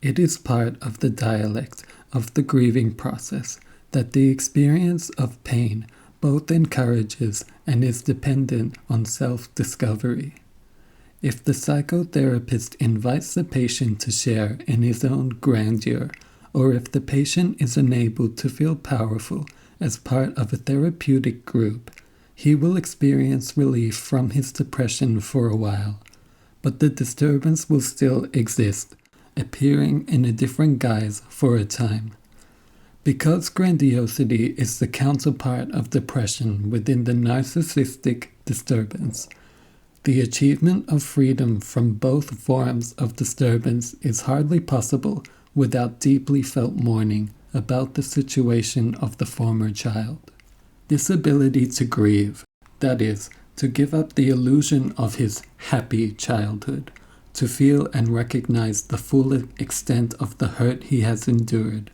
It is part of the dialect of the grieving process that the experience of pain both encourages and is dependent on self-discovery. If the psychotherapist invites the patient to share in his own grandeur, or if the patient is enabled to feel powerful as part of a therapeutic group, he will experience relief from his depression for a while, but the disturbance will still exist, appearing in a different guise for a time. Because grandiosity is the counterpart of depression within the narcissistic disturbance, the achievement of freedom from both forms of disturbance is hardly possible without deeply felt mourning about the situation of the former child. This ability to grieve, that is, to give up the illusion of his happy childhood, to feel and recognize the full extent of the hurt he has endured,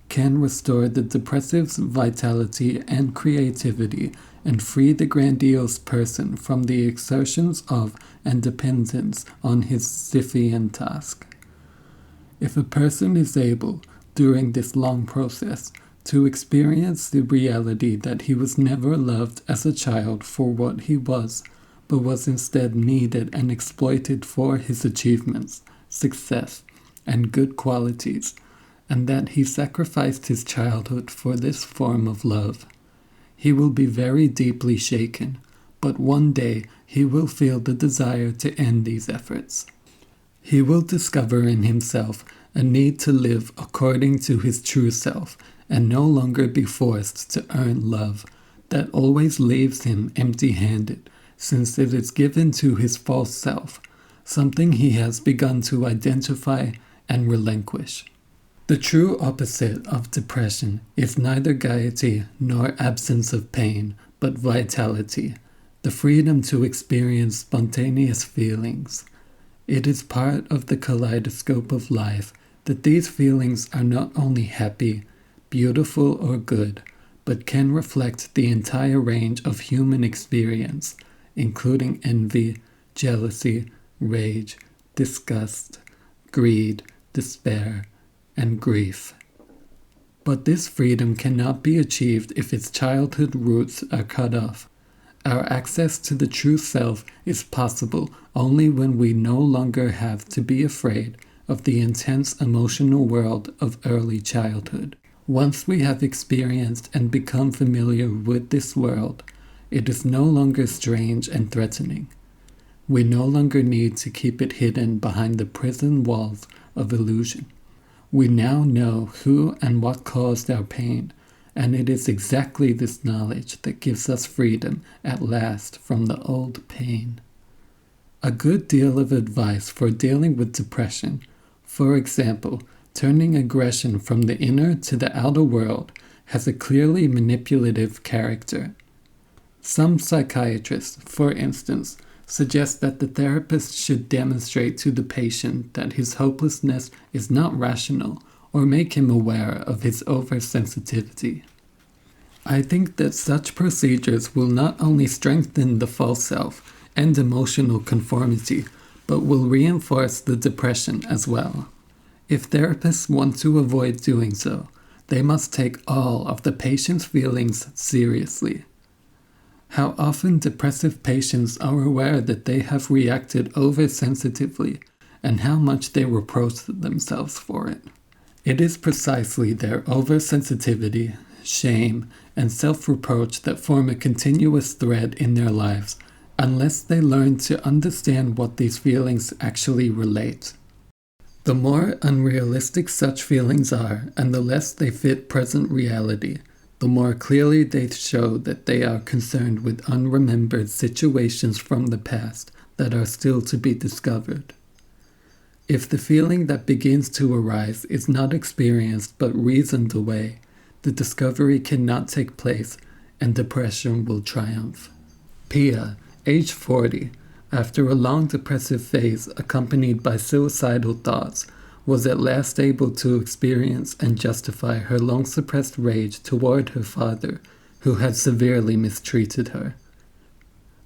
can restore the depressive's vitality and creativity and free the grandiose person from the exertions of and dependence on his Sisyphean task. If a person is able, during this long process, to experience the reality that he was never loved as a child for what he was, but was instead needed and exploited for his achievements, success, and good qualities, and that he sacrificed his childhood for this form of love, he will be very deeply shaken, but one day he will feel the desire to end these efforts. He will discover in himself a need to live according to his true self and no longer be forced to earn love that always leaves him empty-handed, since it is given to his false self, something he has begun to identify and relinquish. The true opposite of depression is neither gaiety nor absence of pain, but vitality, the freedom to experience spontaneous feelings. It is part of the kaleidoscope of life that these feelings are not only happy, beautiful, or good, but can reflect the entire range of human experience, including envy, jealousy, rage, disgust, greed, despair, and grief. But this freedom cannot be achieved if its childhood roots are cut off. Our access to the true self is possible only when we no longer have to be afraid of the intense emotional world of early childhood. Once we have experienced and become familiar with this world, it is no longer strange and threatening. We no longer need to keep it hidden behind the prison walls of illusion. We now know who and what caused our pain, and it is exactly this knowledge that gives us freedom at last from the old pain. A good deal of advice for dealing with depression, for example, turning aggression from the inner to the outer world, has a clearly manipulative character. Some psychiatrists, for instance, suggest that the therapist should demonstrate to the patient that his hopelessness is not rational or make him aware of his oversensitivity. I think that such procedures will not only strengthen the false self and emotional conformity, but will reinforce the depression as well. If therapists want to avoid doing so, they must take all of the patient's feelings seriously. How often depressive patients are aware that they have reacted oversensitively and how much they reproach themselves for it. It is precisely their oversensitivity, shame, and self-reproach that form a continuous thread in their lives unless they learn to understand what these feelings actually relate. The more unrealistic such feelings are and the less they fit present reality, the more clearly they show that they are concerned with unremembered situations from the past that are still to be discovered. If the feeling that begins to arise is not experienced but reasoned away, the discovery cannot take place and depression will triumph. Pia, age 40, after a long depressive phase accompanied by suicidal thoughts, was at last able to experience and justify her long-suppressed rage toward her father, who had severely mistreated her.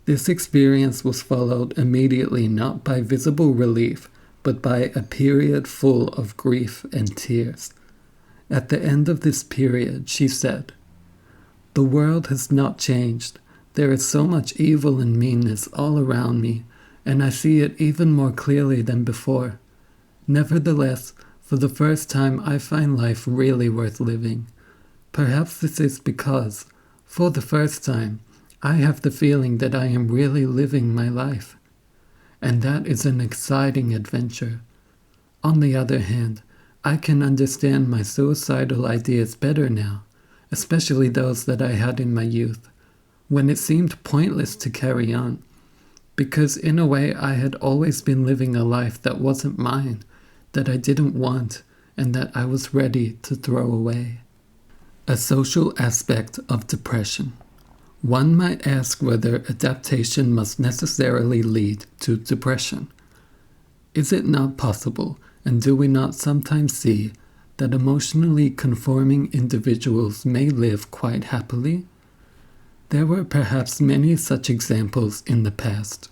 This experience was followed immediately not by visible relief, but by a period full of grief and tears. At the end of this period, she said, "The world has not changed. There is so much evil and meanness all around me, and I see it even more clearly than before. Nevertheless, for the first time I find life really worth living. Perhaps this is because, for the first time, I have the feeling that I am really living my life. And that is an exciting adventure. On the other hand, I can understand my suicidal ideas better now, especially those that I had in my youth, when it seemed pointless to carry on, because in a way I had always been living a life that wasn't mine, that I didn't want, and that I was ready to throw away." A social aspect of depression. One might ask whether adaptation must necessarily lead to depression. Is it not possible, and do we not sometimes see, that emotionally conforming individuals may live quite happily? There were perhaps many such examples in the past.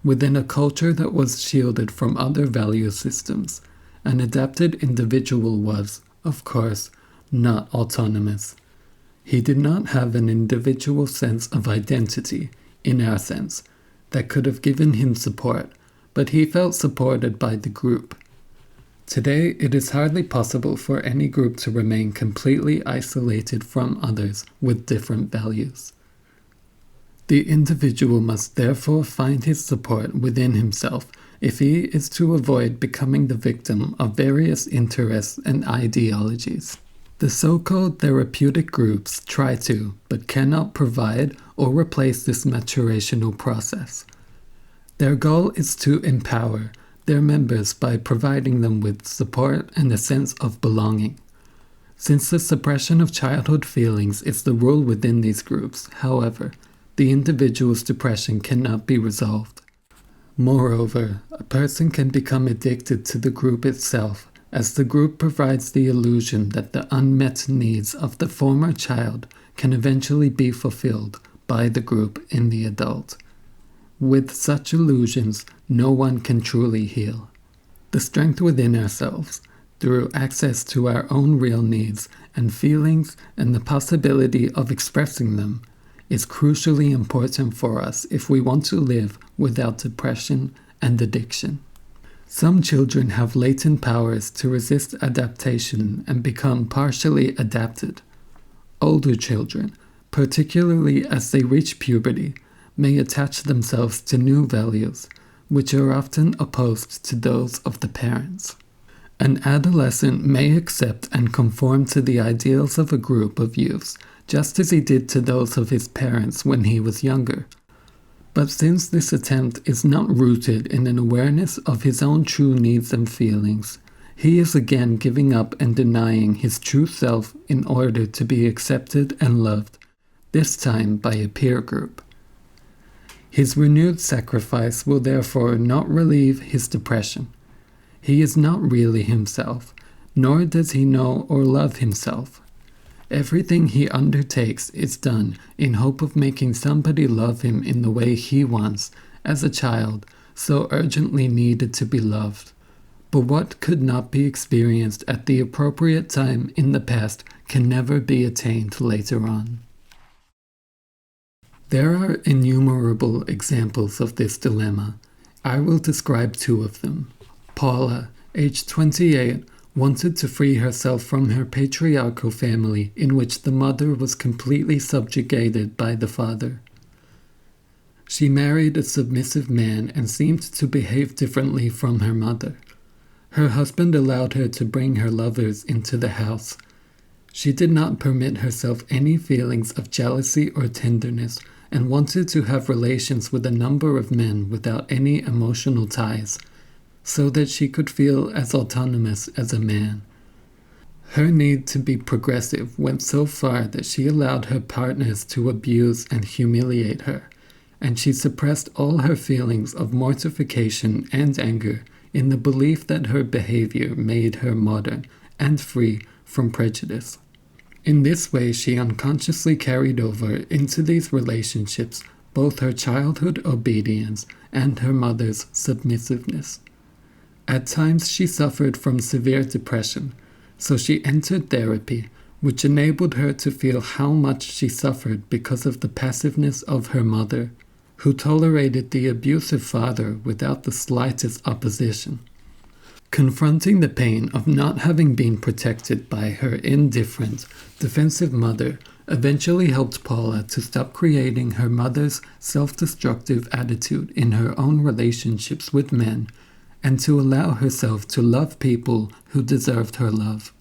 Within a culture that was shielded from other value systems, an adapted individual was, of course, not autonomous. He did not have an individual sense of identity, in our sense, that could have given him support, but he felt supported by the group. Today, it is hardly possible for any group to remain completely isolated from others with different values. The individual must therefore find his support within himself if he is to avoid becoming the victim of various interests and ideologies. The so-called therapeutic groups try to, but cannot provide or replace this maturational process. Their goal is to empower their members by providing them with support and a sense of belonging. Since the suppression of childhood feelings is the rule within these groups, however, the individual's depression cannot be resolved. Moreover, a person can become addicted to the group itself, as the group provides the illusion that the unmet needs of the former child can eventually be fulfilled by the group in the adult. With such illusions, no one can truly heal. The strength within ourselves, through access to our own real needs and feelings and the possibility of expressing them, is crucially important for us if we want to live without depression and addiction. Some children have latent powers to resist adaptation and become partially adapted. Older children, particularly as they reach puberty, may attach themselves to new values, which are often opposed to those of the parents. An adolescent may accept and conform to the ideals of a group of youths, just as he did to those of his parents when he was younger. But since this attempt is not rooted in an awareness of his own true needs and feelings, he is again giving up and denying his true self in order to be accepted and loved, this time by a peer group. His renewed sacrifice will therefore not relieve his depression. He is not really himself, nor does he know or love himself. Everything he undertakes is done in hope of making somebody love him in the way he once, as a child, so urgently needed to be loved. But what could not be experienced at the appropriate time in the past can never be attained later on. There are innumerable examples of this dilemma. I will describe two of them. Paula, aged 28, wanted to free herself from her patriarchal family in which the mother was completely subjugated by the father. She married a submissive man and seemed to behave differently from her mother. Her husband allowed her to bring her lovers into the house. She did not permit herself any feelings of jealousy or tenderness and wanted to have relations with a number of men without any emotional ties, so that she could feel as autonomous as a man. Her need to be progressive went so far that she allowed her partners to abuse and humiliate her, and she suppressed all her feelings of mortification and anger in the belief that her behavior made her modern and free from prejudice. In this way, she unconsciously carried over into these relationships both her childhood obedience and her mother's submissiveness. At times she suffered from severe depression, so she entered therapy, which enabled her to feel how much she suffered because of the passiveness of her mother, who tolerated the abusive father without the slightest opposition. Confronting the pain of not having been protected by her indifferent, defensive mother eventually helped Paula to stop creating her mother's self-destructive attitude in her own relationships with men and to allow herself to love people who deserved her love.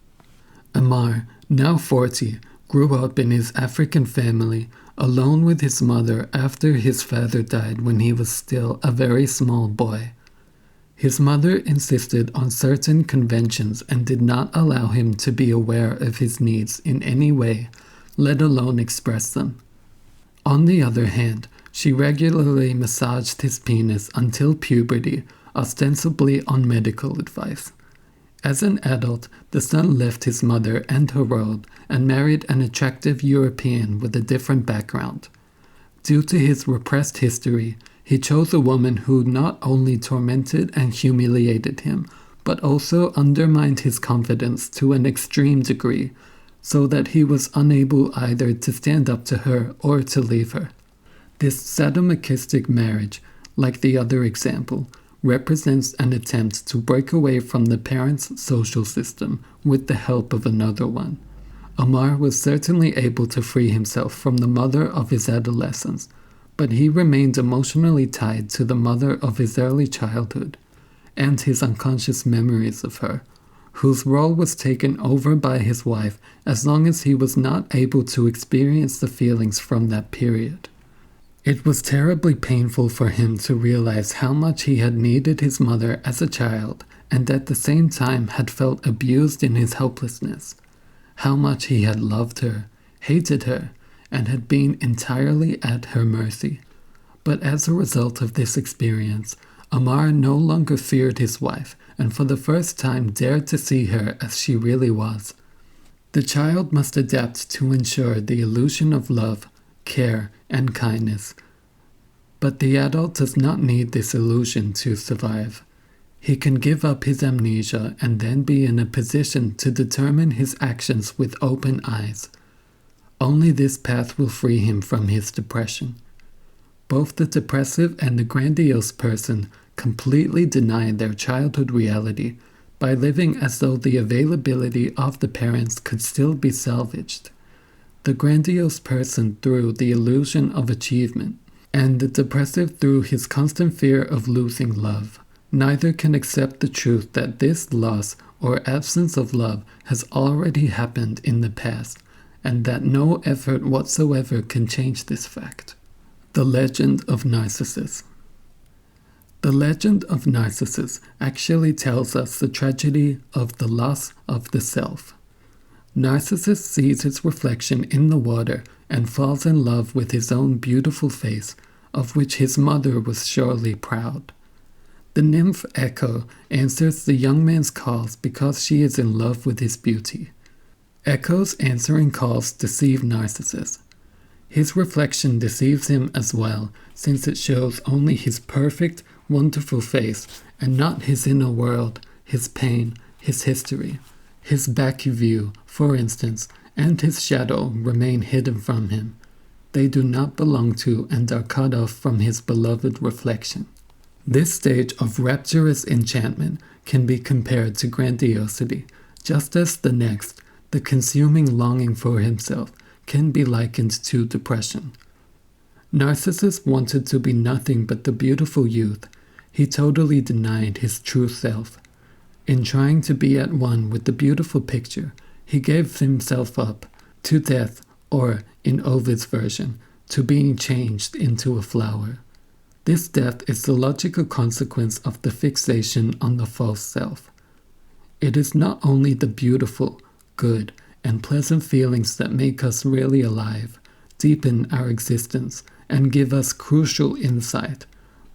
Amar, now 40, grew up in his African family alone with his mother after his father died when he was still a very small boy. His mother insisted on certain conventions and did not allow him to be aware of his needs in any way, let alone express them. On the other hand, she regularly massaged his penis until puberty, ostensibly on medical advice. As an adult, the son left his mother and her world and married an attractive European with a different background. Due to his repressed history, he chose a woman who not only tormented and humiliated him, but also undermined his confidence to an extreme degree, so that he was unable either to stand up to her or to leave her. This sadomasochistic marriage, like the other example, represents an attempt to break away from the parent's social system with the help of another one. Amar was certainly able to free himself from the mother of his adolescence, but he remained emotionally tied to the mother of his early childhood and his unconscious memories of her, whose role was taken over by his wife as long as he was not able to experience the feelings from that period. It was terribly painful for him to realize how much he had needed his mother as a child and at the same time had felt abused in his helplessness, how much he had loved her, hated her, and had been entirely at her mercy. But as a result of this experience, Amar no longer feared his wife and for the first time dared to see her as she really was. The child must adapt to ensure the illusion of love, care, and kindness. But the adult does not need this illusion to survive. He can give up his amnesia and then be in a position to determine his actions with open eyes. Only this path will free him from his depression. Both the depressive and the grandiose person completely deny their childhood reality by living as though the availability of the parents could still be salvaged. The grandiose person through the illusion of achievement, and the depressive through his constant fear of losing love. Neither can accept the truth that this loss or absence of love has already happened in the past, and that no effort whatsoever can change this fact. The Legend of Narcissus. The legend of Narcissus actually tells us the tragedy of the loss of the self. Narcissus sees his reflection in the water and falls in love with his own beautiful face, of which his mother was surely proud. The nymph Echo answers the young man's calls because she is in love with his beauty. Echo's answering calls deceive Narcissus. His reflection deceives him as well, since it shows only his perfect, wonderful face and not his inner world, his pain, his history. His back view, for instance, and his shadow remain hidden from him. They do not belong to and are cut off from his beloved reflection. This stage of rapturous enchantment can be compared to grandiosity, just as the next, the consuming longing for himself, can be likened to depression. Narcissus wanted to be nothing but the beautiful youth. He totally denied his true self. In trying to be at one with the beautiful picture, he gave himself up to death, or, in Ovid's version, to being changed into a flower. This death is the logical consequence of the fixation on the false self. It is not only the beautiful, good, and pleasant feelings that make us really alive, deepen our existence, and give us crucial insight,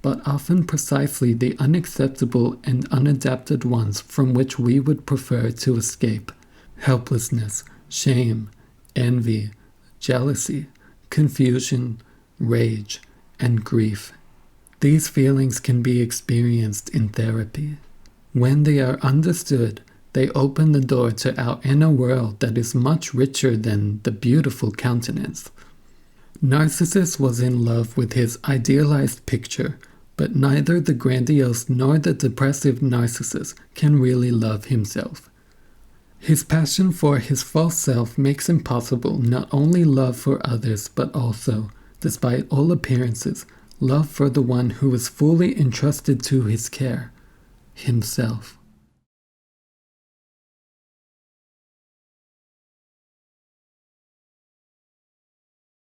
but often precisely the unacceptable and unadapted ones from which we would prefer to escape: helplessness, shame, envy, jealousy, confusion, rage, and grief. These feelings can be experienced in therapy. When they are understood, they open the door to our inner world that is much richer than the beautiful countenance. Narcissus was in love with his idealized picture, but neither the grandiose nor the depressive Narcissus can really love himself. His passion for his false self makes him possible not only love for others, but also, despite all appearances, love for the one who is fully entrusted to his care, himself.